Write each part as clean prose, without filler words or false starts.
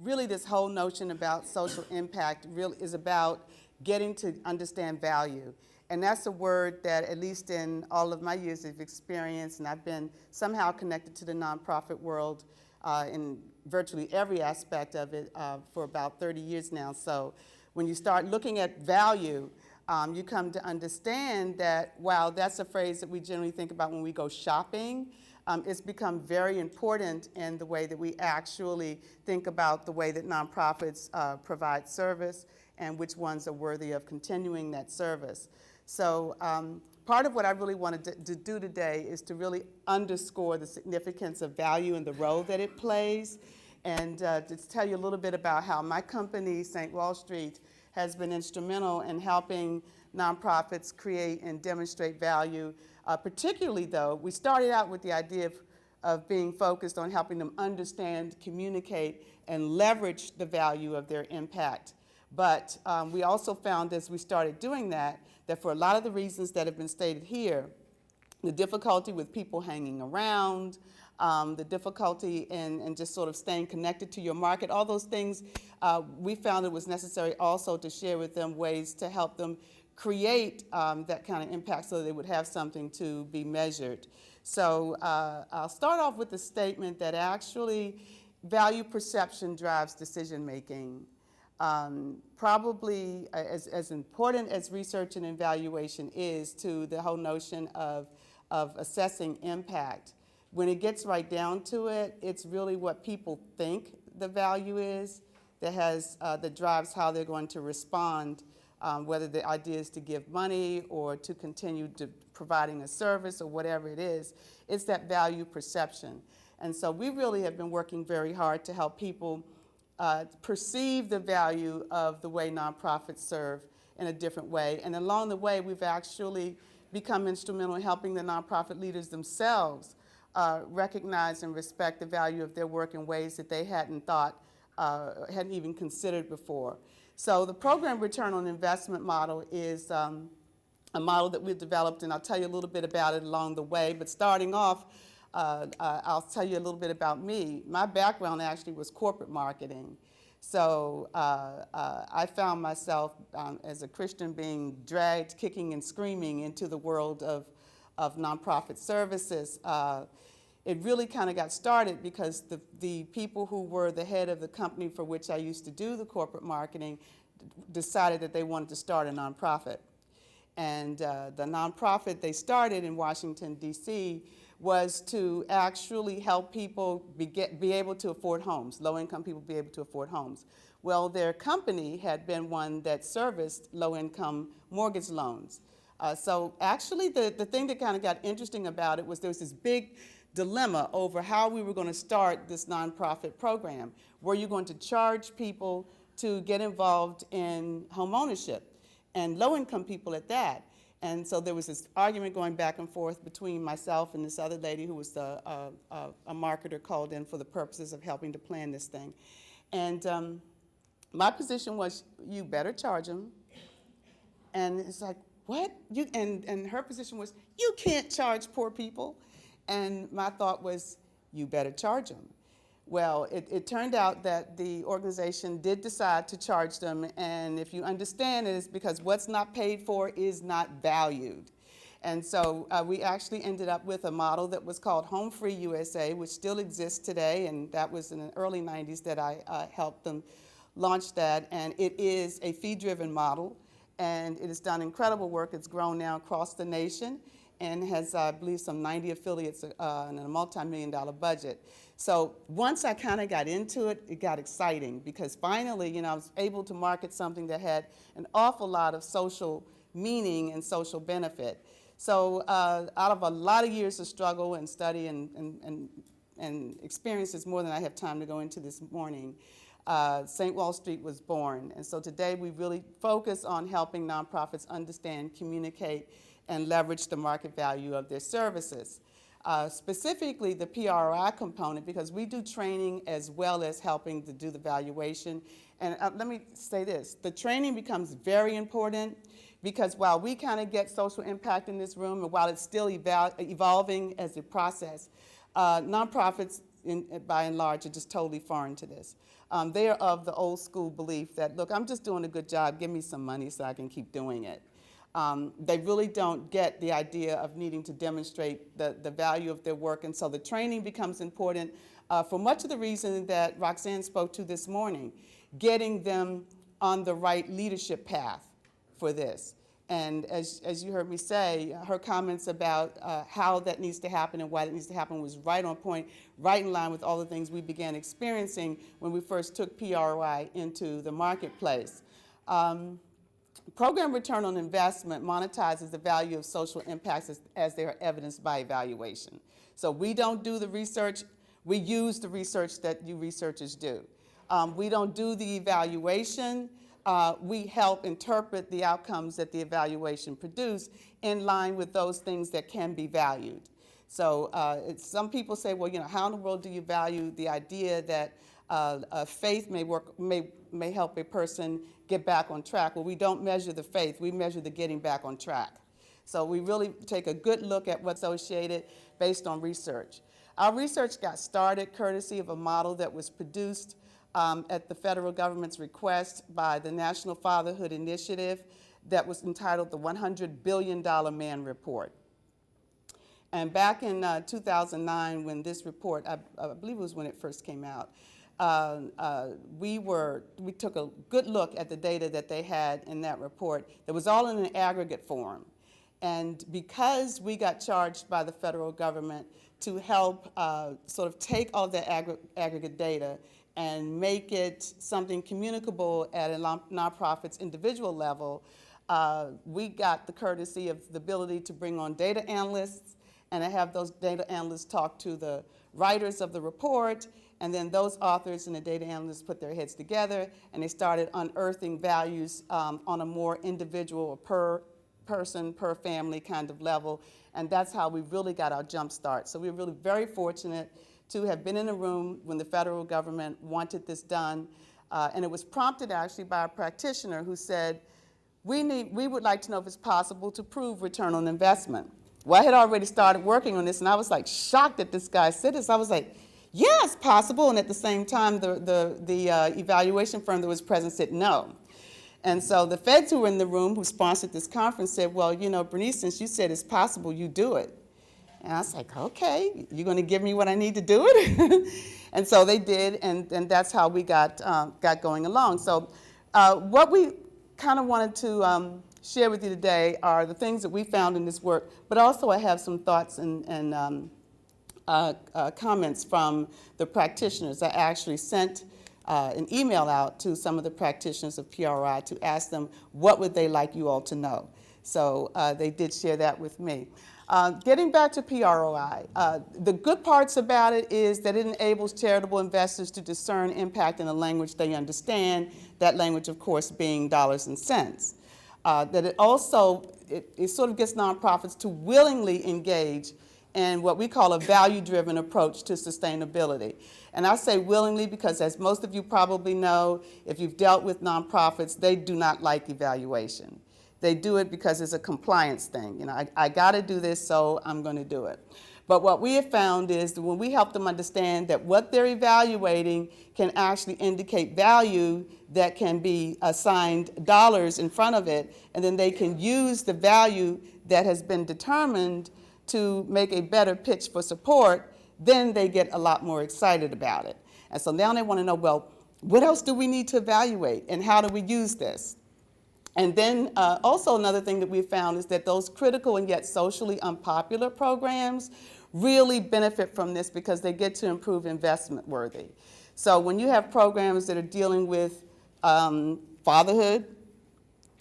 really this whole notion about social impact really is about getting to understand value. And that's a word that, at least in all of my years of experience, and I've been somehow connected to the nonprofit world in virtually every aspect of it for about 30 years now. So when you start looking at value, you come to understand that while that's a phrase that we generally think about when we go shopping, it's become very important in the way that we actually think about the way that nonprofits provide service and which ones are worthy of continuing that service. So part of what I really wanted to do today is to really underscore the significance of value and the role that it plays, and to tell you a little bit about how my company, St. Wall Street, has been instrumental in helping nonprofits create and demonstrate value. Particularly, though, we started out with the idea of being focused on helping them understand, communicate, and leverage the value of their impact. But we also found as we started doing that for a lot of the reasons that have been stated here, the difficulty with people hanging around, the difficulty in just sort of staying connected to your market, all those things, we found it was necessary also to share with them ways to help them create that kind of impact so they would have something to be measured. So I'll start off with the statement that actually value perception drives decision making. Probably as important as research and evaluation is to the whole notion of assessing impact, when it gets right down to it, it's really what people think the value is that drives how they're going to respond, whether the idea is to give money or to continue to providing a service or whatever it is. It's that value perception. And so we really have been working very hard to help people perceive the value of the way nonprofits serve in a different way. And along the way, we've actually become instrumental in helping the nonprofit leaders themselves recognize and respect the value of their work in ways that they hadn't thought, hadn't even considered before. So the program return on investment model is a model that we've developed, and I'll tell you a little bit about it along the way. But starting off, I'll tell you a little bit about me. My background actually was corporate marketing. So I found myself as a Christian being dragged kicking and screaming into the world of nonprofit services. It really kind of got started because the people who were the head of the company for which I used to do the corporate marketing decided that they wanted to start a nonprofit. And the nonprofit they started in Washington, D.C. was to actually help people be able to afford homes, low-income people be able to afford homes. Well, their company had been one that serviced low-income mortgage loans. So actually the thing that kind of got interesting about it was there was this big dilemma over how we were going to start this nonprofit program. Were you going to charge people to get involved in home ownership, and low-income people at that? And so there was this argument going back and forth between myself and this other lady who was a marketer called in for the purposes of helping to plan this thing. And my position was, you better charge them. And it's like, what? And her position was, you can't charge poor people. And my thought was, you better charge them. Well, it turned out that the organization did decide to charge them, and if you understand it, it's because what's not paid for is not valued. And so we actually ended up with a model that was called Home Free USA, which still exists today, and that was in the early 90s that I helped them launch that. And it is a fee-driven model, and it has done incredible work. It's grown now across the nation and has, I believe, some 90 affiliates and a multi-million-dollar budget. So once I kind of got into it, it got exciting because finally, I was able to market something that had an awful lot of social meaning and social benefit. So out of a lot of years of struggle and study and experiences, more than I have time to go into this morning, St. Wall Street was born. And so today we really focus on helping nonprofits understand, communicate, and leverage the market value of their services. Specifically the PRI component, because we do training as well as helping to do the valuation. And let me say this, the training becomes very important because while we kind of get social impact in this room and while it's still evolving as a process, nonprofits by and large are just totally foreign to this. They are of the old school belief that, look, I'm just doing a good job, give me some money so I can keep doing it. They really don't get the idea of needing to demonstrate the value of their work, and so the training becomes important for much of the reason that Roxanne spoke to this morning, getting them on the right leadership path for this. And as you heard me say, her comments about how that needs to happen and why that needs to happen was right on point, right in line with all the things we began experiencing when we first took PROI into the marketplace. Program return on investment monetizes the value of social impacts as they are evidenced by evaluation. So we don't do the research, we use the research that you researchers do. We don't do the evaluation. We help interpret the outcomes that the evaluation produce in line with those things that can be valued. So some people say, well, you know, how in the world do you value the idea that faith may help a person get back on track? Well, we don't measure the faith, we measure the getting back on track. So we really take a good look at what's associated based on research. Our research got started courtesy of a model that was produced at the federal government's request by the National Fatherhood Initiative that was entitled the $100 Billion Man Report. And back in 2009, when this report, I believe it was when it first came out, we took a good look at the data that they had in that report. It was all in an aggregate form. And because we got charged by the federal government to help sort of take all that aggregate data and make it something communicable at a nonprofit's individual level, we got the courtesy of the ability to bring on data analysts and to have those data analysts talk to the writers of the report, and then those authors and the data analysts put their heads together and they started unearthing values on a more individual, per person, per family kind of level, and that's how we really got our jump start. So we were really very fortunate to have been in a room when the federal government wanted this done, and it was prompted actually by a practitioner who said, we would like to know if it's possible to prove return on investment. Well, I had already started working on this, and I was like shocked that this guy said this. I was like, yeah, it's possible, and at the same time, the evaluation firm that was present said no. And so the feds who were in the room who sponsored this conference said, well, you know, Bernice, since you said it's possible, you do it. And I was like, okay, you're going to give me what I need to do it? And so they did, and that's how we got going along. So what we kind of wanted to share with you today are the things that we found in this work, but also I have some thoughts and comments from the practitioners. I actually sent an email out to some of the practitioners of PRI to ask them what would they like you all to know. So they did share that with me. Getting back to PROI, the good parts about it is that it enables charitable investors to discern impact in a language they understand, that language, of course, being dollars and cents. That it also, it sort of gets nonprofits to willingly engage in what we call a value-driven approach to sustainability. And I say willingly because, as most of you probably know, if you've dealt with nonprofits, they do not like evaluation. They do it because it's a compliance thing. You know, I got to do this, so I'm going to do it. But what we have found is that when we help them understand that what they're evaluating can actually indicate value that can be assigned dollars in front of it, and then they can use the value that has been determined to make a better pitch for support, then they get a lot more excited about it. And so now they want to know, well, what else do we need to evaluate, and how do we use this? And then also another thing that we found is that those critical and yet socially unpopular programs really benefit from this because they get to improve investment worthy. So when you have programs that are dealing with fatherhood,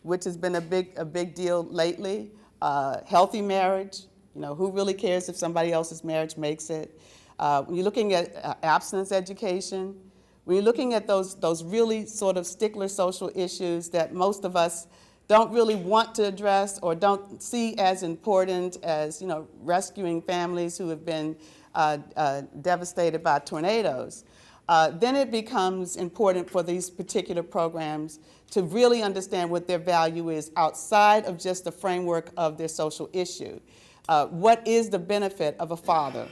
which has been a big deal lately, healthy marriage, you know, who really cares if somebody else's marriage makes it? When you're looking at abstinence education, when you're looking at those really sort of stickler social issues that most of us don't really want to address or don't see as important as, you know, rescuing families who have been devastated by tornadoes, then it becomes important for these particular programs to really understand what their value is outside of just the framework of their social issue. What is the benefit of a father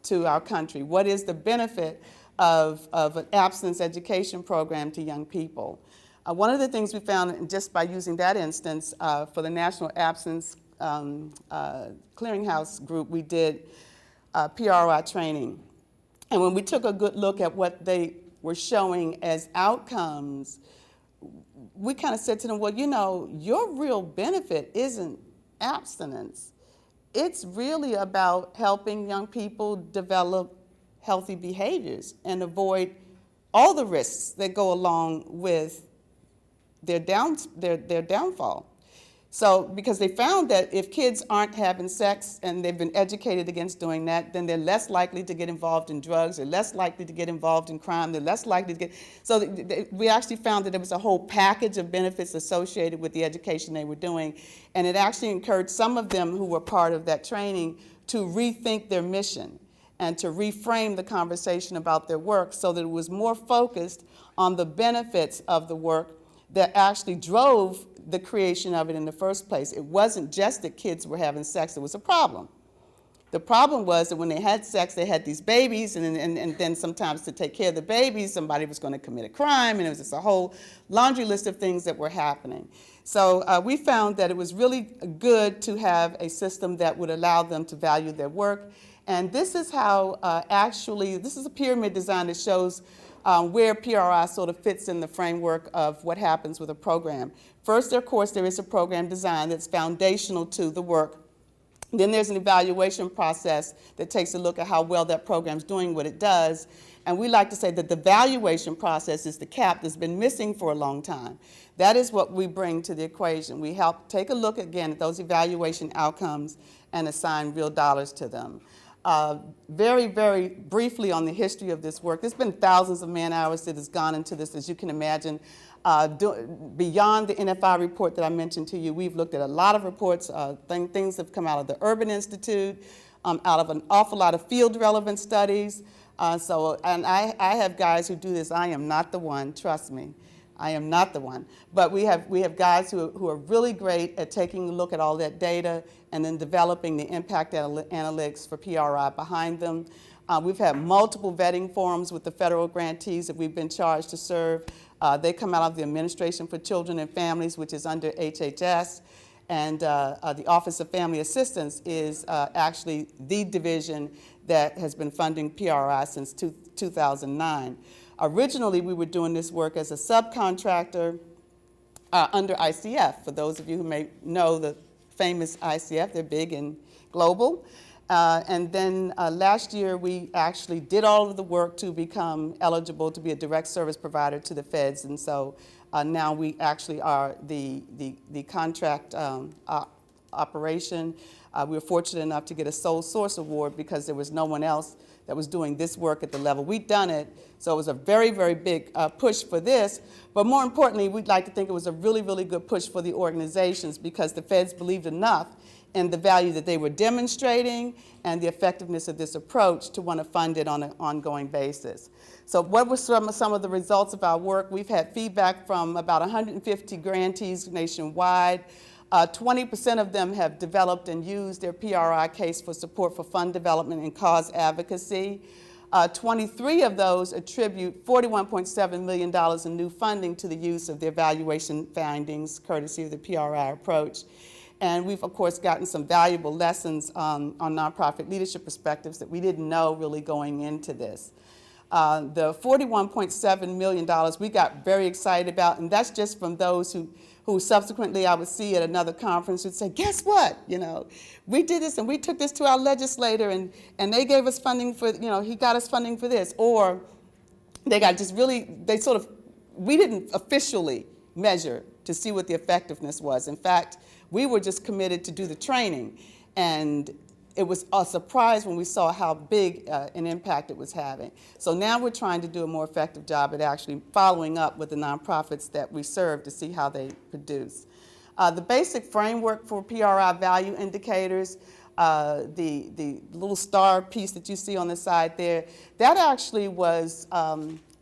to our country? What is the benefit of an abstinence education program to young people. One of the things we found just by using that instance for the National Abstinence Clearinghouse group, we did PRI training. And when we took a good look at what they were showing as outcomes, we kind of said to them, well, you know, your real benefit isn't abstinence. It's really about helping young people develop healthy behaviors and avoid all the risks that go along with their downfall. So, because they found that if kids aren't having sex and they've been educated against doing that, then they're less likely to get involved in drugs, they're less likely to get involved in crime, they're less likely to get, so we actually found that there was a whole package of benefits associated with the education they were doing, and it actually encouraged some of them who were part of that training to rethink their mission and to reframe the conversation about their work so that it was more focused on the benefits of the work that actually drove the creation of it in the first place. It wasn't just that kids were having sex, it was a problem. The problem was that when they had sex, they had these babies, and then sometimes to take care of the babies, somebody was going to commit a crime, and it was just a whole laundry list of things that were happening. So we found that it was really good to have a system that would allow them to value their work. And this is how this is a pyramid design that shows where PRI sort of fits in the framework of what happens with a program. First, of course, there is a program design that's foundational to the work. Then there's an evaluation process that takes a look at how well that program's doing what it does. And we like to say that the valuation process is the cap that's been missing for a long time. That is what we bring to the equation. We help take a look again at those evaluation outcomes and assign real dollars to them. Very, very briefly on the history of this work. There's been thousands of man-hours that has gone into this, as you can imagine. Beyond the NFI report that I mentioned to you, we've looked at a lot of reports. Things have come out of the Urban Institute, out of an awful lot of field relevant studies. And I have guys who do this. I am not the one, trust me. I am not the one. But we have guys who are really great at taking a look at all that data and then developing the impact analytics for PRI behind them. We've had multiple vetting forums with the federal grantees that we've been charged to serve. They come out of the Administration for Children and Families, which is under HHS. And the Office of Family Assistance is actually the division that has been funding PRI since 2009. Originally, we were doing this work as a subcontractor under ICF. For those of you who may know the famous ICF, they're big and global. And then last year, we actually did all of the work to become eligible to be a direct service provider to the feds. And so now we actually are the contract operation. We were fortunate enough to get a sole source award because there was no one else that was doing this work at the level we'd done it. So it was a very, very big push for this. But more importantly, we'd like to think it was a really, really good push for the organizations because the feds believed enough in the value that they were demonstrating and the effectiveness of this approach to want to fund it on an ongoing basis. So what were some of the results of our work? We've had feedback from about 150 grantees nationwide. 20% of them have developed and used their PRI case for support for fund development and cause advocacy. 23 of those attribute $41.7 million in new funding to the use of the evaluation findings, courtesy of the PRI approach. And we've, of course, gotten some valuable lessons on nonprofit leadership perspectives that we didn't know really going into this. The $41.7 million we got very excited about, and that's just from those who subsequently I would see at another conference would say, guess what, we did this and we took this to our legislator and they gave us funding for, he got us funding for this. Or they got just really, we didn't officially measure to see what the effectiveness was. In fact, we were just committed to do the training. And it was a surprise when we saw how big an impact it was having. So now we're trying to do a more effective job at actually following up with the nonprofits that we serve to see how they produce. The basic framework for PRI value indicators, the little star piece that you see on the side there, that actually was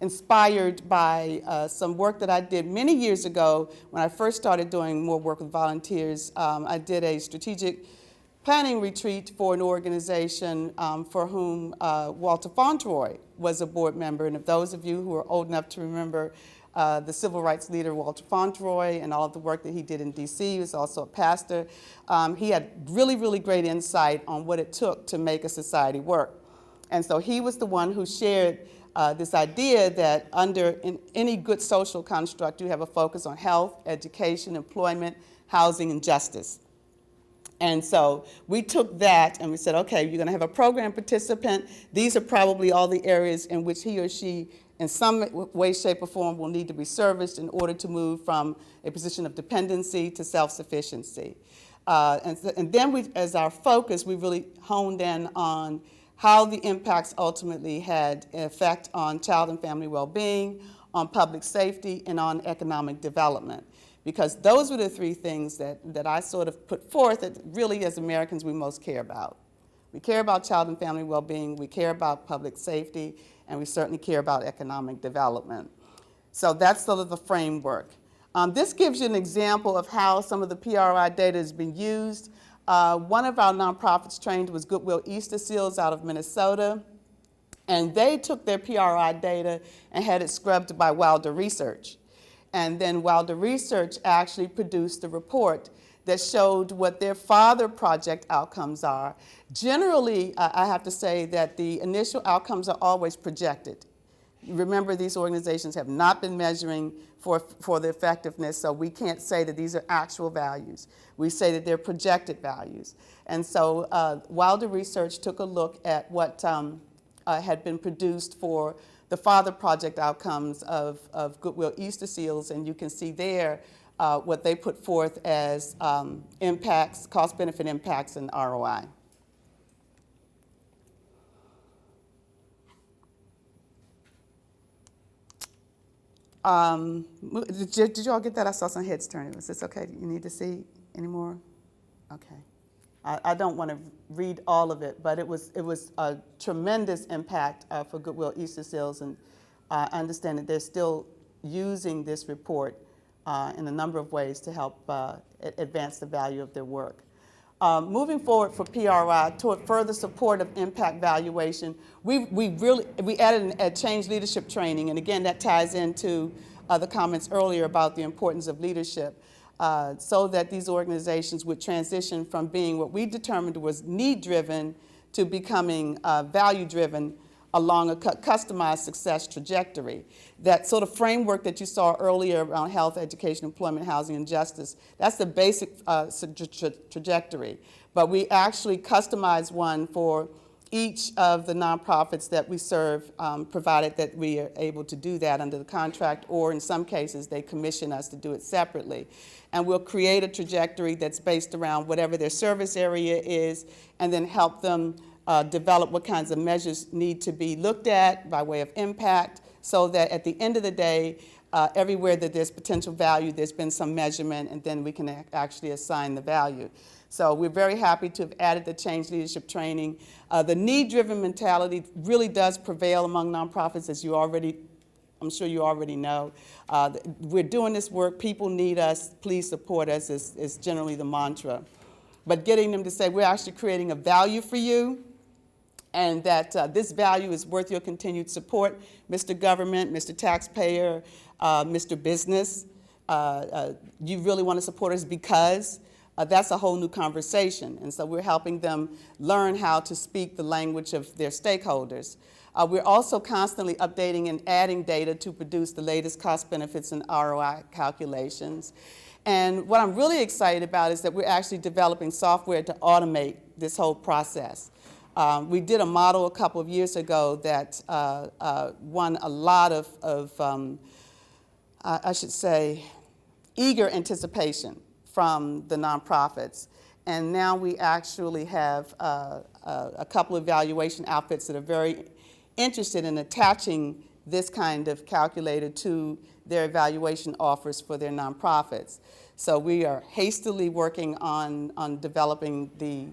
inspired by some work that I did many years ago when I first started doing more work with volunteers. I did a strategic planning retreat for an organization for whom Walter Fauntroy was a board member. And if those of you who are old enough to remember the civil rights leader Walter Fauntroy and all of the work that he did in D.C., he was also a pastor. He had really, really great insight on what it took to make a society work. And so he was the one who shared this idea that in any good social construct, you have a focus on health, education, employment, housing, and justice. And so we took that and we said, okay, you're going to have a program participant. These are probably all the areas in which he or she, in some way, shape, or form, will need to be serviced in order to move from a position of dependency to self-sufficiency. And then we, as our focus, we really honed in on how the impacts ultimately had an effect on child and family well-being, on public safety, and on economic development. Because those were the three things that I sort of put forth that really, as Americans, we most care about. We care about child and family well-being, we care about public safety, and we certainly care about economic development. So that's sort of the framework. This gives you an example of how some of the PRI data has been used. One of our nonprofits trained was Goodwill Easter Seals out of Minnesota, and they took their PRI data and had it scrubbed by Wilder Research. And then Wilder Research actually produced a report that showed what their father project outcomes are. Generally, I have to say that the initial outcomes are always projected. Remember, these organizations have not been measuring for the effectiveness, so we can't say that these are actual values. We say that they're projected values. And so Wilder Research took a look at what had been produced for the father project outcomes of Goodwill Easter Seals, and you can see there what they put forth as impacts, cost-benefit impacts, and ROI. Did you all get that? I saw some heads turning. Was this okay? You need to see any more? Okay. I don't want to read all of it, but it was a tremendous impact for Goodwill Easter Seals, and I understand that they're still using this report in a number of ways to help advance the value of their work. Moving forward for PRI toward further support of impact valuation, we added a change leadership training, and again that ties into the comments earlier about the importance of leadership. So that these organizations would transition from being what we determined was need-driven to becoming value-driven along a customized success trajectory. That sort of framework that you saw earlier around health, education, employment, housing, and justice, that's the basic trajectory. But we actually customized one for each of the nonprofits that we serve, provided that we are able to do that under the contract, or in some cases they commission us to do it separately. And we'll create a trajectory that's based around whatever their service area is, and then help them develop what kinds of measures need to be looked at by way of impact, so that at the end of the day, everywhere that there's potential value, there's been some measurement, and then we can actually assign the value. So we're very happy to have added the change leadership training. The need-driven mentality really does prevail among nonprofits, as I'm sure you already know. We're doing this work, people need us, please support us is generally the mantra. But getting them to say, we're actually creating a value for you, and that this value is worth your continued support, Mr. Government, Mr. Taxpayer, Mr. Business. You really want to support us because that's a whole new conversation. And so we're helping them learn how to speak the language of their stakeholders. We're also constantly updating and adding data to produce the latest cost benefits and ROI calculations. And what I'm really excited about is that we're actually developing software to automate this whole process. We did a model a couple of years ago that won a lot of I should say, eager anticipation from the nonprofits. And now we actually have a couple of evaluation outfits that are very interested in attaching this kind of calculator to their evaluation offers for their nonprofits. So we are hastily working on developing the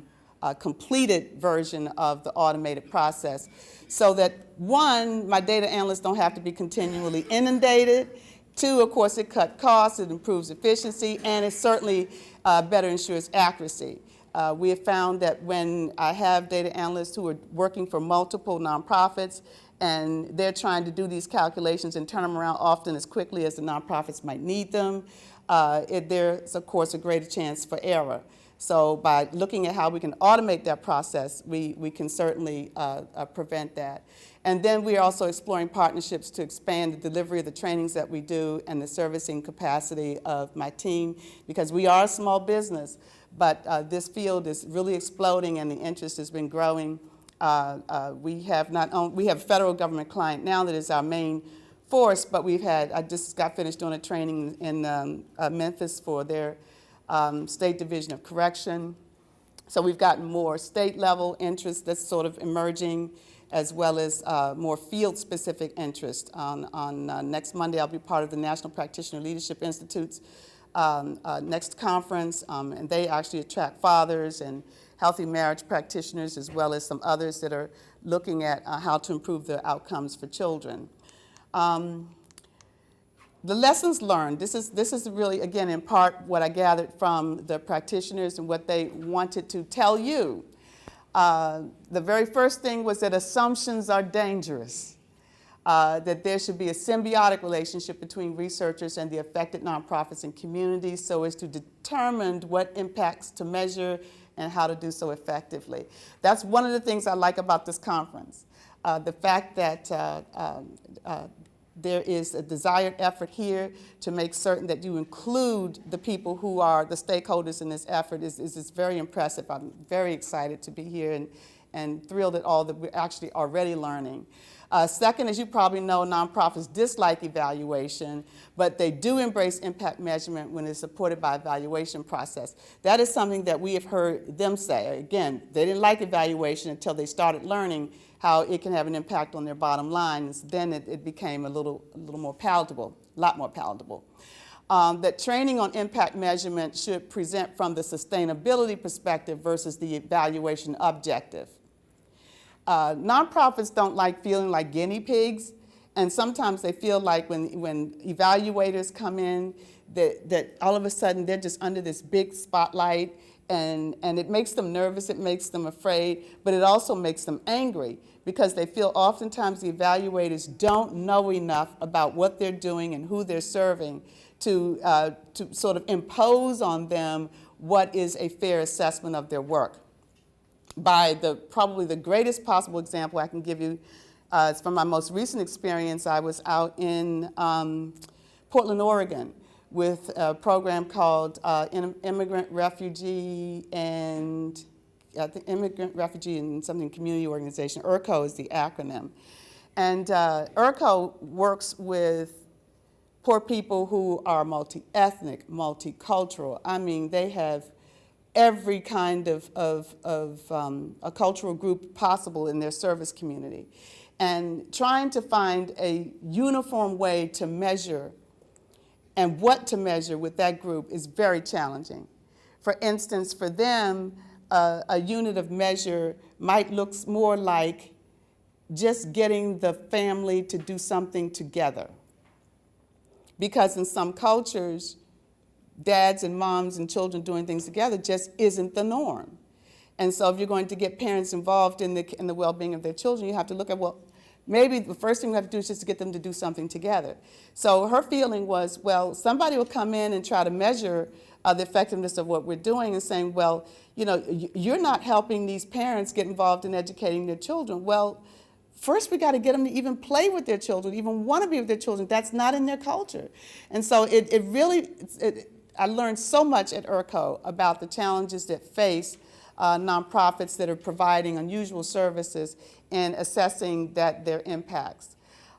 completed version of the automated process, so that one, my data analysts don't have to be continually inundated. Two, of course, it cuts costs, it improves efficiency, and it certainly better ensures accuracy. We have found that when I have data analysts who are working for multiple nonprofits and they're trying to do these calculations and turn them around often as quickly as the nonprofits might need them, there's of course a greater chance for error. So by looking at how we can automate that process, we can certainly prevent that. And then we are also exploring partnerships to expand the delivery of the trainings that we do and the servicing capacity of my team, because we are a small business, but this field is really exploding and the interest has been growing. We have a federal government client now that is our main force, but I just got finished doing a training in Memphis for their State Division of Correction. So we've gotten more state level interest that's sort of emerging, as well as more field specific interest. On next Monday, I'll be part of the National Practitioner Leadership Institute's next conference, and they actually attract fathers and healthy marriage practitioners, as well as some others that are looking at how to improve the outcomes for children. The lessons learned, this is really, again, in part what I gathered from the practitioners and what they wanted to tell you. The very first thing was that assumptions are dangerous, that there should be a symbiotic relationship between researchers and the affected nonprofits and communities so as to determine what impacts to measure and how to do so effectively. That's one of the things I like about this conference, the fact that there is a desired effort here to make certain that you include the people who are the stakeholders in this effort is very impressive. I'm very excited to be here and thrilled at all that we're actually already learning. Second, as you probably know, nonprofits dislike evaluation, but they do embrace impact measurement when it's supported by evaluation process. That is something that we have heard them say. Again, they didn't like evaluation until they started learning how it can have an impact on their bottom line. Then it became a little more palatable, a lot more palatable. That training on impact measurement should present from the sustainability perspective versus the evaluation objective. Nonprofits don't like feeling like guinea pigs, and sometimes they feel like when evaluators come in that all of a sudden they're just under this big spotlight, and it makes them nervous, it makes them afraid, but it also makes them angry because they feel oftentimes the evaluators don't know enough about what they're doing and who they're serving to sort of impose on them what is a fair assessment of their work. By probably the greatest possible example I can give you is from my most recent experience. I was out in Portland, Oregon, with a program called Immigrant Refugee and something community organization. IRCO is the acronym. And IRCO works with poor people who are multi-ethnic, multicultural. I mean, they have every kind of a cultural group possible in their service community. And trying to find a uniform way to measure and what to measure with that group is very challenging. For instance, for them, a unit of measure might look more like just getting the family to do something together. Because in some cultures, dads and moms and children doing things together just isn't the norm. And so if you're going to get parents involved in the well-being of their children, you have to look at, well, maybe the first thing we have to do is just to get them to do something together. So her feeling was, well, somebody will come in and try to measure the effectiveness of what we're doing and saying, well, you know, you're not helping these parents get involved in educating their children. Well, first we got to get them to even play with their children, even want to be with their children. That's not in their culture. And so I learned so much at IRCO about the challenges that face nonprofits that are providing unusual services and assessing their impacts.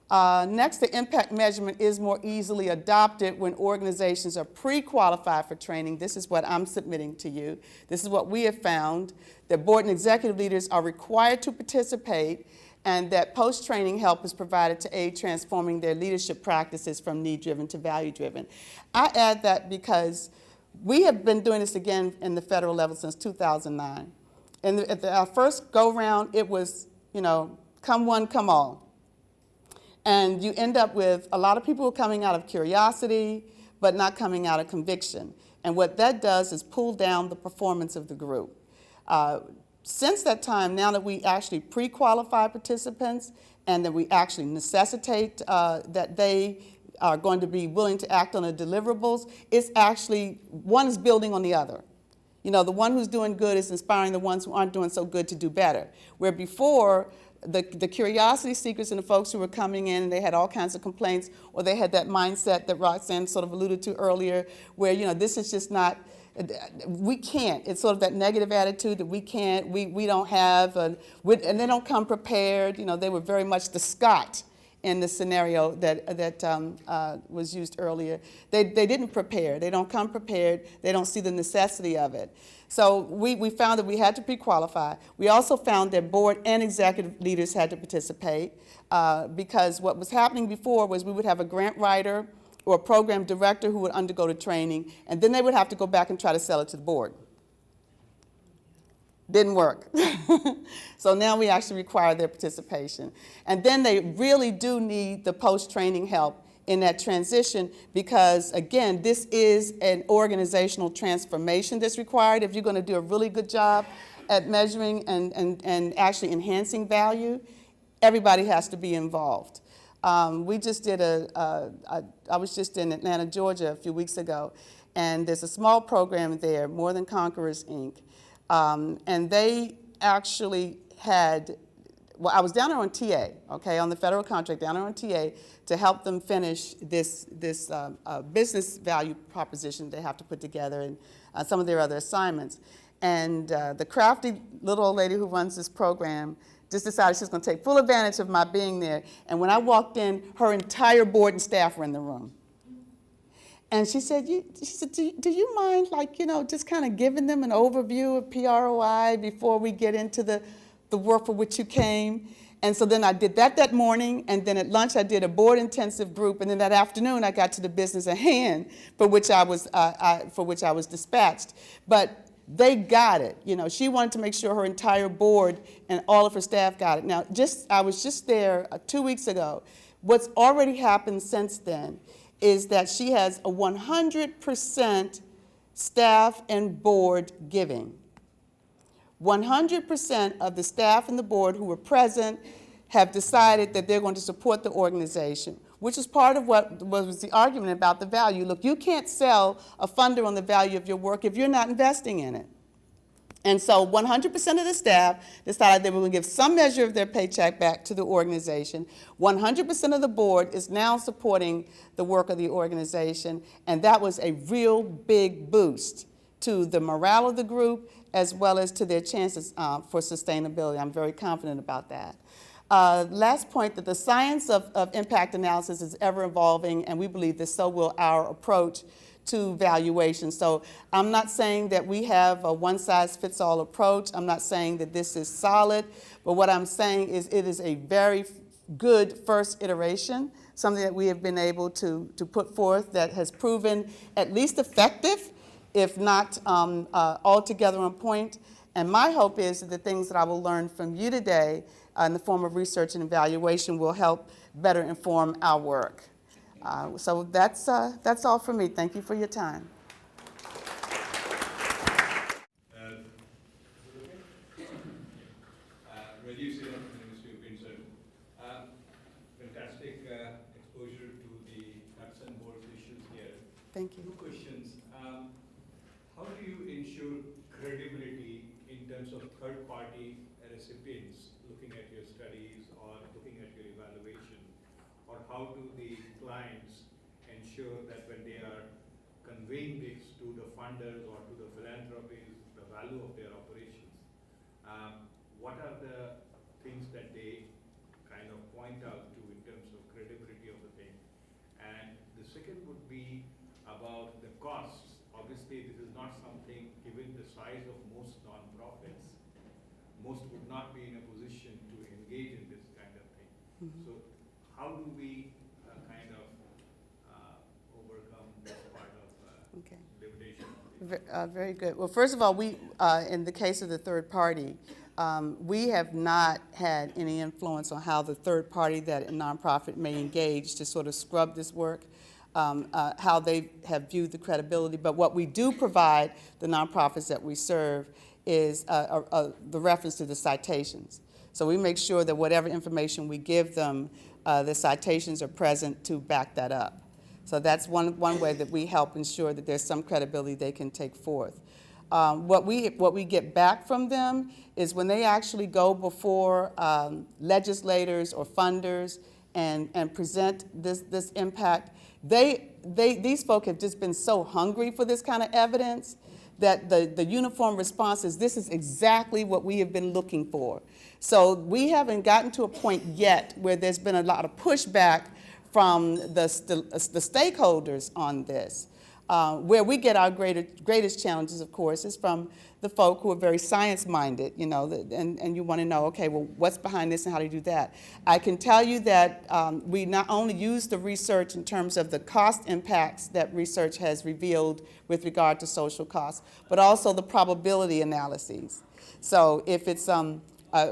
Next, the impact measurement is more easily adopted when organizations are pre-qualified for training. This is what I'm submitting to you. This is what we have found, that board and executive leaders are required to participate, and that post-training help is provided to aid transforming their leadership practices from need-driven to value-driven. I add that because we have been doing this again in the federal level since 2009. And at our first go-round, it was, you know, come one, come all. And you end up with a lot of people coming out of curiosity, but not coming out of conviction. And what that does is pull down the performance of the group. Since that time, now that we actually pre-qualify participants and that we actually necessitate that they are going to be willing to act on the deliverables, it's actually, one is building on the other. You know, the one who's doing good is inspiring the ones who aren't doing so good to do better. Where before, the curiosity seekers and the folks who were coming in and they had all kinds of complaints, or they had that mindset that Roxanne sort of alluded to earlier, where, you know, this is just not, we can't. It's sort of that negative attitude that we can't, we don't have, and they don't come prepared. You know, they were very much the Scott in the scenario that was used earlier. They didn't prepare. They don't come prepared. They don't see the necessity of it. So we found that we had to pre-qualify. We also found that board and executive leaders had to participate because what was happening before was we would have a grant writer or a program director who would undergo the training, and then they would have to go back and try to sell it to the board. Didn't work. So now we actually require their participation. And then they really do need the post-training help in that transition because, again, this is an organizational transformation that's required. If you're going to do a really good job at measuring and actually enhancing value, everybody has to be involved. We just did I was just in Atlanta, Georgia a few weeks ago, and there's a small program there, More Than Conquerors, Inc., and they actually had, well, I was down there on TA, okay, on the federal contract, down there on TA to help them finish this business value proposition they have to put together and some of their other assignments. And the crafty little old lady who runs this program just decided she was going to take full advantage of my being there. And when I walked in, her entire board and staff were in the room. And she said, do you mind, like, you know, just kind of giving them an overview of PROI before we get into the work for which you came? And so then I did that morning, and then at lunch I did a board intensive group, and then that afternoon I got to the business at hand for which I was dispatched. But they got it. You know, she wanted to make sure her entire board and all of her staff got it. Now, I was just there 2 weeks ago. What's already happened since then is that she has a 100% staff and board giving. 100% of the staff and the board who were present have decided that they're going to support the organization, which is part of what was the argument about the value. Look, you can't sell a funder on the value of your work if you're not investing in it. And so 100% of the staff decided they were going to give some measure of their paycheck back to the organization. 100% of the board is now supporting the work of the organization, and that was a real big boost to the morale of the group as well as to their chances for sustainability. I'm very confident about that. Last point, that the science of impact analysis is ever evolving, and we believe that so will our approach to valuation. So I'm not saying that we have a one-size-fits-all approach. I'm not saying that this is solid, but what I'm saying is it is a very good first iteration, something that we have been able to put forth that has proven at least effective, if not altogether on point. And my hope is that the things that I will learn from you today in the form of research and evaluation will help better inform our work. So that's all for me. Thank you for your time. Fantastic exposure to the nuts and bolts issues here. Thank you. Two questions. How do you ensure credibility in terms of third-party recipients looking at your studies or looking at your evaluation? Or how do the clients ensure that when they are conveying this to the funders or to the philanthropies, the value of their operations, what are the things that they kind of point out to in terms of credibility of the thing? And the second would be about the costs. Obviously, this is not something, given the size of most nonprofits, most would not be in a position to engage in this kind of thing. Mm-hmm. So how do we kind of overcome this part of limitation? Very good. Well, first of all, we, in the case of the third party, we have not had any influence on how the third party that a nonprofit may engage to sort of scrub this work, how they have viewed the credibility. But what we do provide the nonprofits that we serve is the reference to the citations. So we make sure that whatever information we give them, the citations are present to back that up. So that's one way that we help ensure that there's some credibility they can take forth. What we get back from them is when they actually go before legislators or funders and present this impact, these folk have just been so hungry for this kind of evidence that the uniform response is, this is exactly what we have been looking for. So we haven't gotten to a point yet where there's been a lot of pushback from the stakeholders on this. Where we get our greatest challenges, of course, is from the folk who are very science-minded, you know, and you want to know, okay, well, what's behind this and how do you do that? I can tell you that we not only use the research in terms of the cost impacts that research has revealed with regard to social costs, but also the probability analyses. So if it's,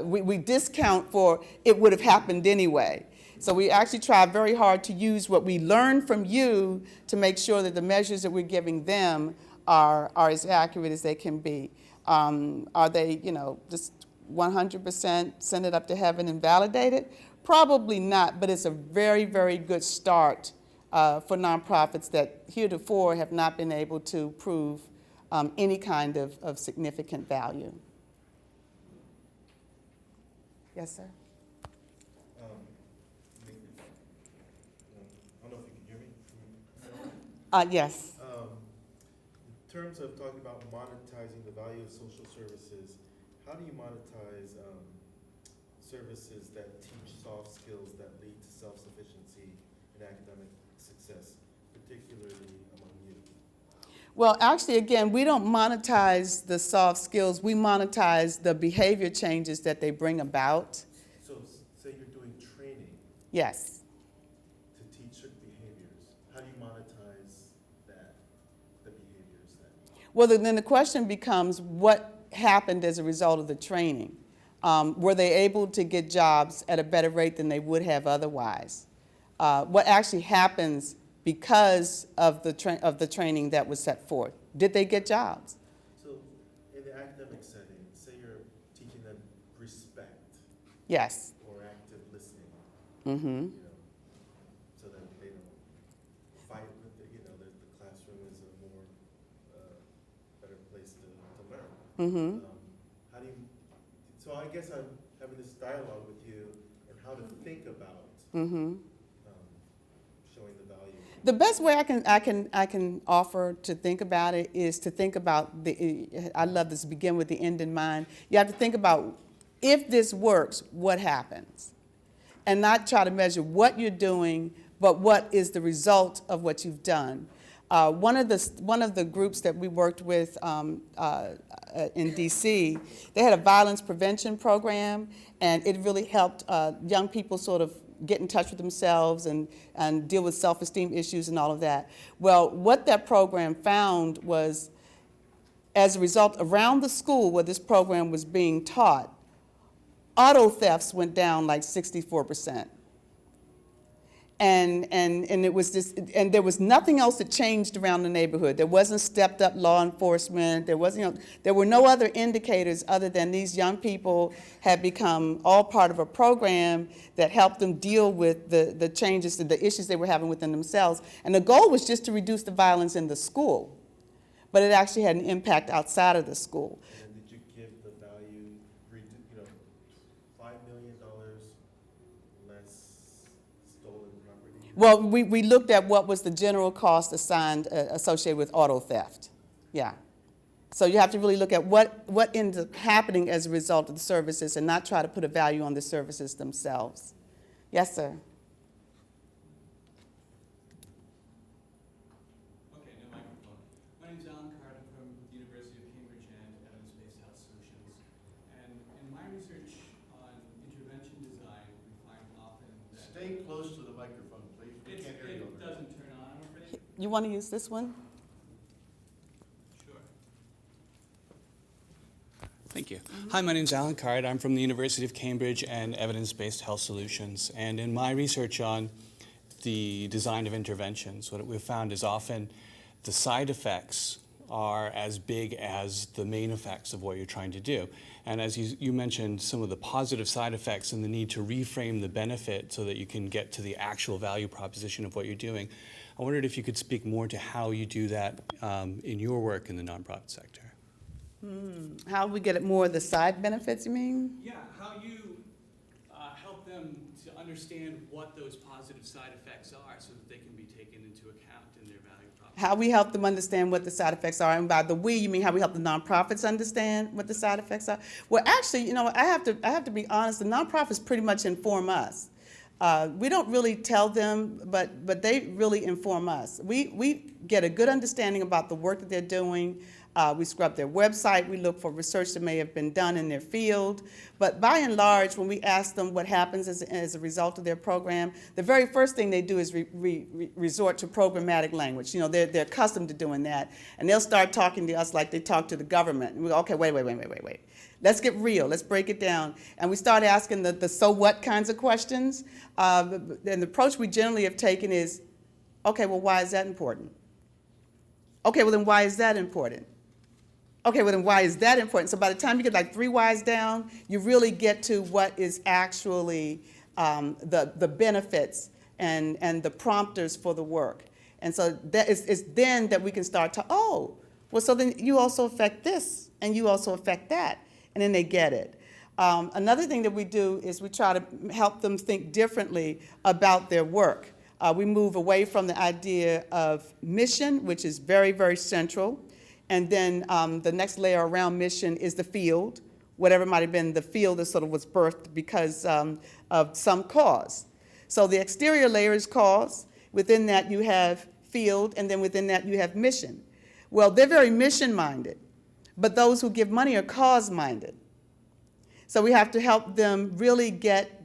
we discount for it would have happened anyway. So we actually try very hard to use what we learn from you to make sure that the measures that we're giving them are as accurate as they can be. Are they, you know, just 100% send it up to heaven and validate it? Probably not, but it's a very, very good start for nonprofits that heretofore have not been able to prove any kind of significant value. Yes, sir? Yes. In terms of talking about monetizing the value of social services, how do you monetize services that teach soft skills that lead to self-sufficiency and academic success, particularly among youth? Well, actually, again, we don't monetize the soft skills. We monetize the behavior changes that they bring about. So say you're doing training. Yes. To teach certain behaviors. How do you monetize that, the behaviors that? Well, then the question becomes, what happened as a result of the training? Were they able to get jobs at a better rate than they would have otherwise? What actually happens because of the training that was set forth? Did they get jobs? So in the academic setting, say you're teaching them respect. Yes. Or active listening. Mm-hmm. You know, so that they don't fight with the classroom is a more better place to learn. Mm-hmm. How do you? So I guess I'm having this dialogue with you and how to think about Mm-hmm. showing the value. The best way I can offer to think about it is to think about I love this, begin with the end in mind. You have to think about, if this works, what happens? And not try to measure what you're doing, but what is the result of what you've done. One of the groups that we worked with in DC, they had a violence prevention program, and it really helped young people sort of get in touch with themselves and deal with self-esteem issues and all of that. Well, what that program found was, as a result, around the school where this program was being taught, auto thefts went down like 64%. And it was just, and there was nothing else that changed around the neighborhood. There wasn't stepped up law enforcement. There wasn't, there were no other indicators other than these young people had become all part of a program that helped them deal with the changes, the issues they were having within themselves. And the goal was just to reduce the violence in the school, but it actually had an impact outside of the school. And did you give the value, $5 million less stolen property? Well, we looked at what was the general cost assigned associated with auto theft. Yeah. So you have to really look at what ends up happening as a result of the services and not try to put a value on the services themselves. Yes, sir. Okay, no microphone. My name's Alan Carter from the University of Cambridge and Evidence-Based Health Solutions. And in my research on intervention design, we find often that... Stay close to the microphone, please. We can't hear you. It doesn't turn on, I'm afraid. You want to use this one? Sure. Thank you. Hi, my name's Alan Card. I'm from the University of Cambridge and Evidence-Based Health Solutions. And in my research on the design of interventions, what we've found is often the side effects are as big as the main effects of what you're trying to do. And as you mentioned, some of the positive side effects and the need to reframe the benefit so that you can get to the actual value proposition of what you're doing. I wondered if you could speak more to how you do that in your work in the nonprofit sector. How we get at more of the side benefits, you mean? Yeah, how you help them to understand what those positive side effects are so that they can be taken into account in their value proposition. How we help them understand what the side effects are, and by the we, you mean how we help the nonprofits understand what the side effects are? Well, actually, I have to be honest. The nonprofits pretty much inform us. We don't really tell them, but they really inform us. We get a good understanding about the work that they're doing. We scrub their website. We look for research that may have been done in their field. But by and large, when we ask them what happens as a result of their program, the very first thing they do is resort to programmatic language. They're accustomed to doing that. And they'll start talking to us like they talk to the government. And we go, okay, wait. Let's get real. Let's break it down. And we start asking the so what kinds of questions. And the approach we generally have taken is, okay, well, why is that important? Okay, well, then why is that important? Okay, well then why is that important? So by the time you get like 3 whys down, you really get to what is actually the benefits and the prompters for the work. And so it's then that we can start to, well, so then you also affect this and you also affect that. And then they get it. Another thing that we do is we try to help them think differently about their work. We move away from the idea of mission, which is very, very central. And then the next layer around mission is the field, whatever might have been the field that sort of was birthed because of some cause. So the exterior layer is cause. Within that you have field, and then within that you have mission. Well, they're very mission-minded, but those who give money are cause-minded. So we have to help them really get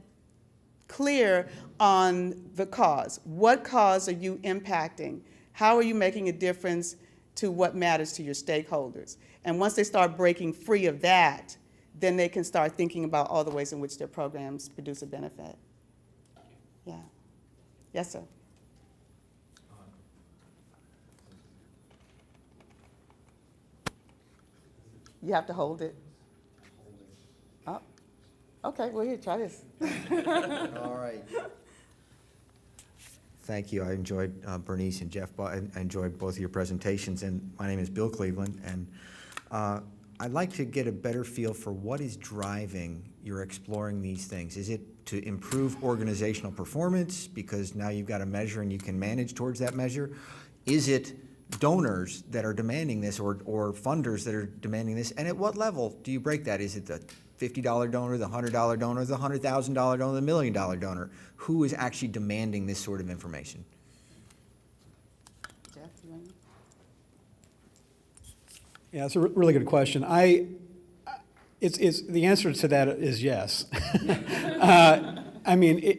clear on the cause. What cause are you impacting? How are you making a difference to what matters to your stakeholders? And once they start breaking free of that, then they can start thinking about all the ways in which their programs produce a benefit. Yeah. Yes, sir. You have to hold it. Oh, okay, well, here, try this. All right. Thank you. I enjoyed Bernice and Jeff. I enjoyed both of your presentations. And my name is Bill Cleveland. And I'd like to get a better feel for what is driving your exploring these things. Is it to improve organizational performance because now you've got a measure and you can manage towards that measure? Is it donors that are demanding this or funders that are demanding this? And at what level do you break that? Is it the $50 donor, the $100 donor, the $100,000 donor, the $1 million donor? Who is actually demanding this sort of information? Jeff, you want to? Yeah, it's a really good question. It's the answer to that is yes. I mean,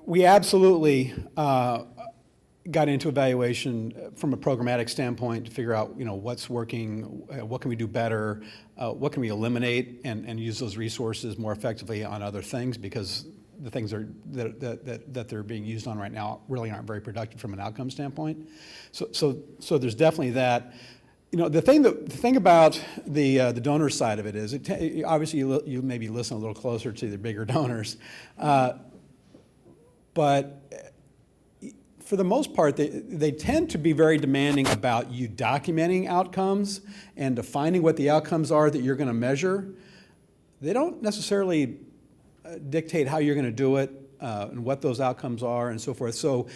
we absolutely got into evaluation from a programmatic standpoint to figure out, what's working, what can we do better, what can we eliminate and use those resources more effectively on other things, because the things that they're being used on right now really aren't very productive from an outcome standpoint. So there's definitely that. The thing about the donor side of it is, obviously you maybe listen a little closer to the bigger donors, but for the most part, they tend to be very demanding about you documenting outcomes and defining what the outcomes are that you're going to measure. They don't necessarily dictate how you're going to do it and what those outcomes are and so forth. So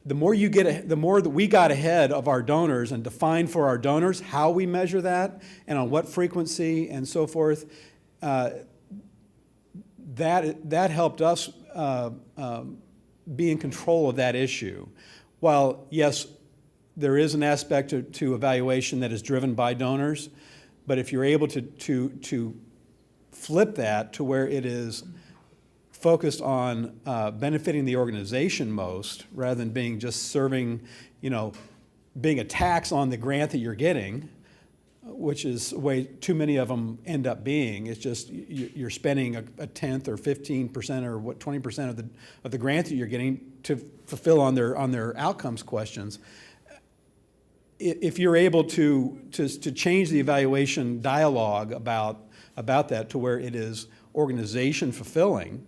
the more that we got ahead of our donors and defined for our donors how we measure that and on what frequency and so forth, that helped us be in control of that issue. While, yes, there is an aspect to evaluation that is driven by donors, but if you're able to flip that to where it is focused on benefiting the organization most, rather than being just serving, being a tax on the grant that you're getting, which is the way too many of them end up being. It's just you're spending a tenth or 15% or 20% of the grant that you're getting to fulfill on their outcomes questions. if you're able to change the evaluation dialogue about that to where it is organization fulfilling,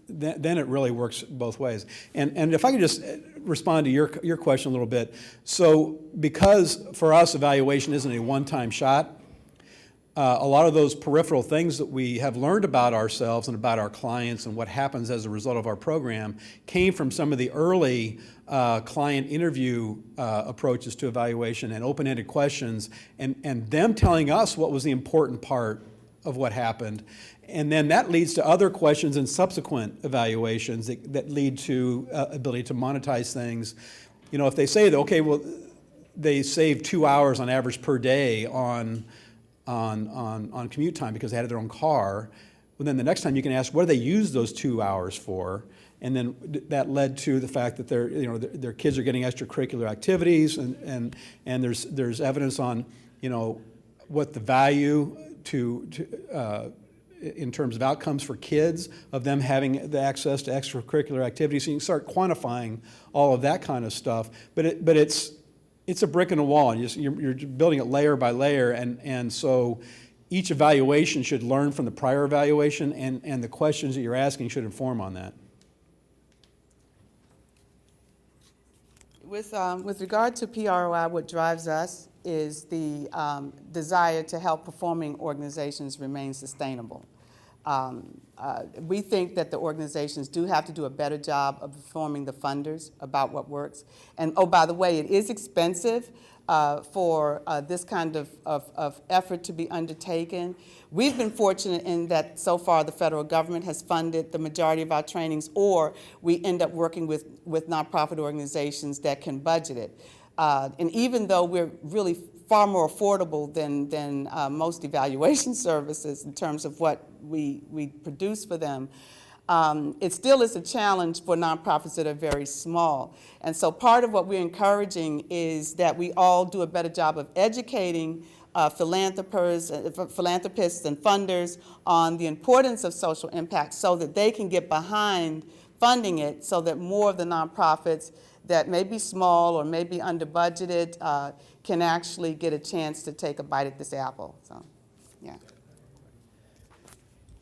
then it really works both ways. And if I could just respond to your question a little bit. So because for us, evaluation isn't a one-time shot, a lot of those peripheral things that we have learned about ourselves and about our clients and what happens as a result of our program came from some of the early client interview approaches to evaluation and open-ended questions, and them telling us what was the important part of what happened. And then that leads to other questions and subsequent evaluations that lead to ability to monetize things. You know, if they say that, okay, well, they save 2 hours on average per day on commute time because they had their own car, well, then the next time you can ask, what do they use those 2 hours for? And then that led to the fact that their kids are getting extracurricular activities, and there's evidence on, you know, what the value in terms of outcomes for kids of them having the access to extracurricular activities. So you can start quantifying all of that kind of stuff. But it's a brick in a wall, and you're building it layer by layer, and so each evaluation should learn from the prior evaluation, and the questions that you're asking should inform on that. With regard to PROI, what drives us is the desire to help performing organizations remain sustainable. We think that the organizations do have to do a better job of informing the funders about what works. And oh, by the way, it is expensive for this kind of effort to be undertaken. We've been fortunate in that so far the federal government has funded the majority of our trainings, or we end up working with nonprofit organizations that can budget it. And even though we're really far more affordable than most evaluation services in terms of what we produce for them, it still is a challenge for nonprofits that are very small. And so part of what we're encouraging is that we all do a better job of educating philanthropists and funders on the importance of social impact so that they can get behind funding it, so that more of the nonprofits that may be small or may be under budgeted can actually get a chance to take a bite at this apple. So, yeah.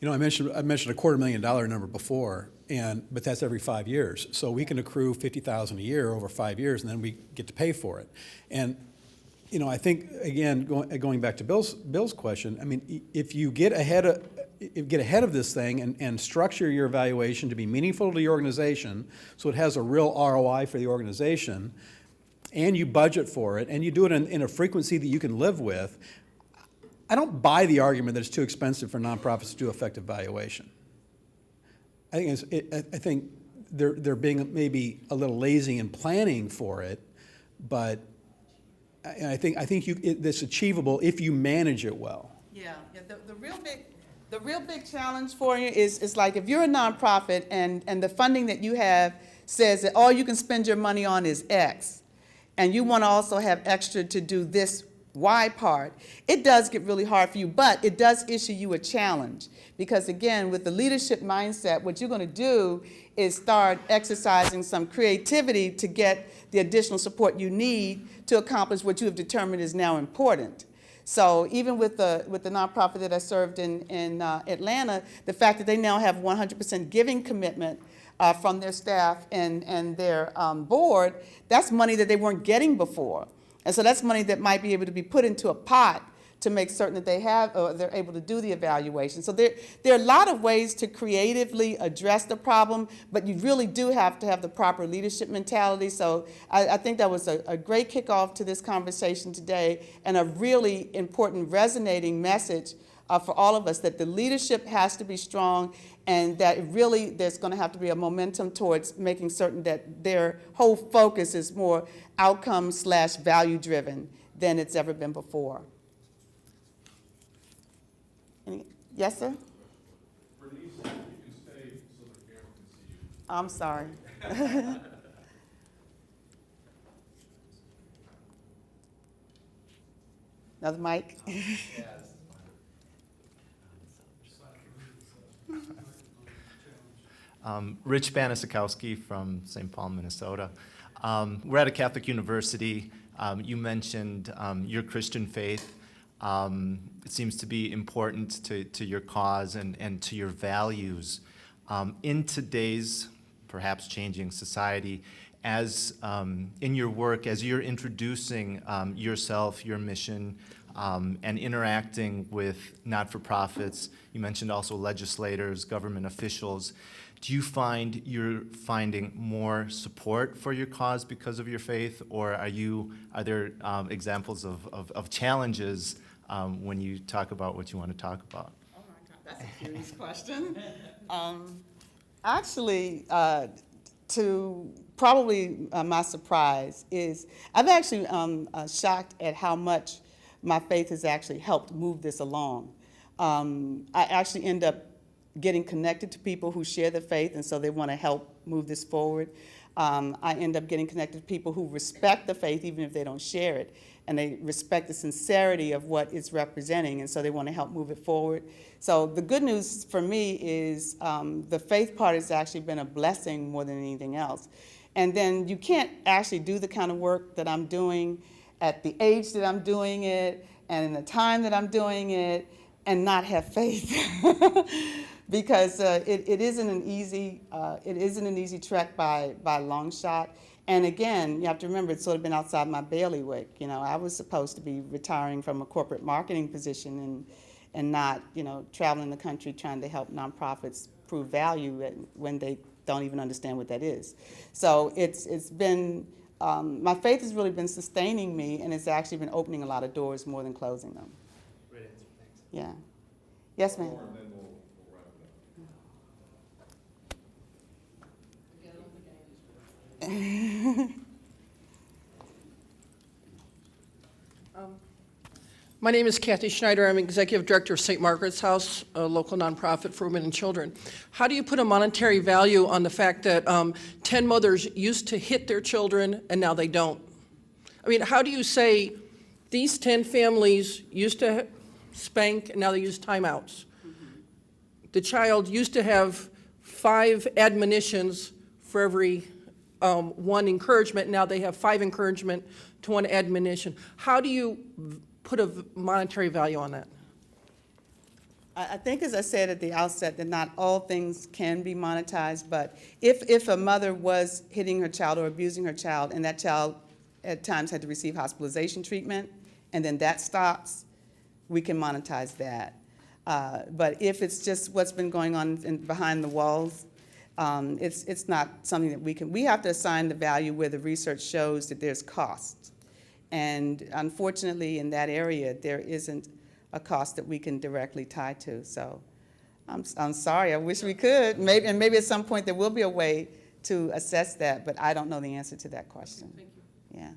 You know, I mentioned $250,000 number before, but that's every 5 years. So we can accrue $50,000 a year over 5 years, and then we get to pay for it. And you know, I think again, going back to Bill's question, I mean, if you get ahead of this thing and structure your evaluation to be meaningful to your organization, so it has a real ROI for the organization, and you budget for it, and you do it in a frequency that you can live with, I don't buy the argument that it's too expensive for nonprofits to do effective evaluation. I think they're being maybe a little lazy in planning for it, but I think it's achievable if you manage it well. Yeah. The real big challenge for you is like if you're a nonprofit and the funding that you have says that all you can spend your money on is X, and you want to also have extra to do this Y part, it does get really hard for you, but it does issue you a challenge. Because again, with the leadership mindset, what you're going to do is start exercising some creativity to get the additional support you need to accomplish what you have determined is now important. So even with the nonprofit that I served in Atlanta, the fact that they now have 100% giving commitment from their staff and their board, that's money that they weren't getting before. And so that's money that might be able to be put into a pot to make certain that they're able to do the evaluation. So there are a lot of ways to creatively address the problem, but you really do have to have the proper leadership mentality. So I think that was a great kickoff to this conversation today, and a really important resonating message for all of us, that the leadership has to be strong, and that really there's going to have to be a momentum towards making certain that their whole focus is more outcome/value driven than it's ever been before. Yes, sir? Bernice, you can stay so the camera can see you. I'm sorry. Another mic? Rich Banisikowski from St. Paul, Minnesota. We're at a Catholic university. You mentioned your Christian faith. It seems to be important to your cause and to your values. In today's perhaps changing society, as in your work, as you're introducing yourself, your mission, and interacting with not-for-profits, you mentioned also legislators, government officials, do you find you're finding more support for your cause because of your faith, or are there examples of challenges when you talk about what you want to talk about? Oh my God, that's a serious question. Actually, to probably my surprise is I've actually shocked at how much my faith has actually helped move this along. I actually end up getting connected to people who share the faith, and so they want to help move this forward. I end up getting connected to people who respect the faith even if they don't share it, and they respect the sincerity of what it's representing, and so they want to help move it forward. So the good news for me is the faith part has actually been a blessing more than anything else. And then you can't actually do the kind of work that I'm doing at the age that I'm doing it and in the time that I'm doing it and not have faith. Because it isn't an easy trek by a long shot. And again, you have to remember, it's sort of been outside my bailiwick. You know, I was supposed to be retiring from a corporate marketing position and not, you know, traveling the country trying to help nonprofits prove value when they don't even understand what that is. So it's been, my faith has really been sustaining me, and it's actually been opening a lot of doors more than closing them. Great answer, thanks. Yeah. Yes, ma'am. More, and then we'll wrap it My name is Kathy Schneider. I'm Executive Director of St. Margaret's House, a local nonprofit for women and children. How do you put a monetary value on the fact that 10 mothers used to hit their children and now they don't? I mean, how do you say these 10 families used to spank and now they use timeouts? The child used to have 5 admonitions for every 1 encouragement. Now they have 5 encouragement to 1 admonition. How do you put a monetary value on that? I think, as I said at the outset, that not all things can be monetized, but if a mother was hitting her child or abusing her child, and that child at times had to receive hospitalization treatment, and then that stops, we can monetize that. But if it's just what's been going on behind the walls, it's not something that we have to assign the value where the research shows that there's cost. And unfortunately, in that area, there isn't a cost that we can directly tie to. So I'm sorry, I wish we could. Maybe at some point there will be a way to assess that, but I don't know the answer to that question. Thank you. Yeah.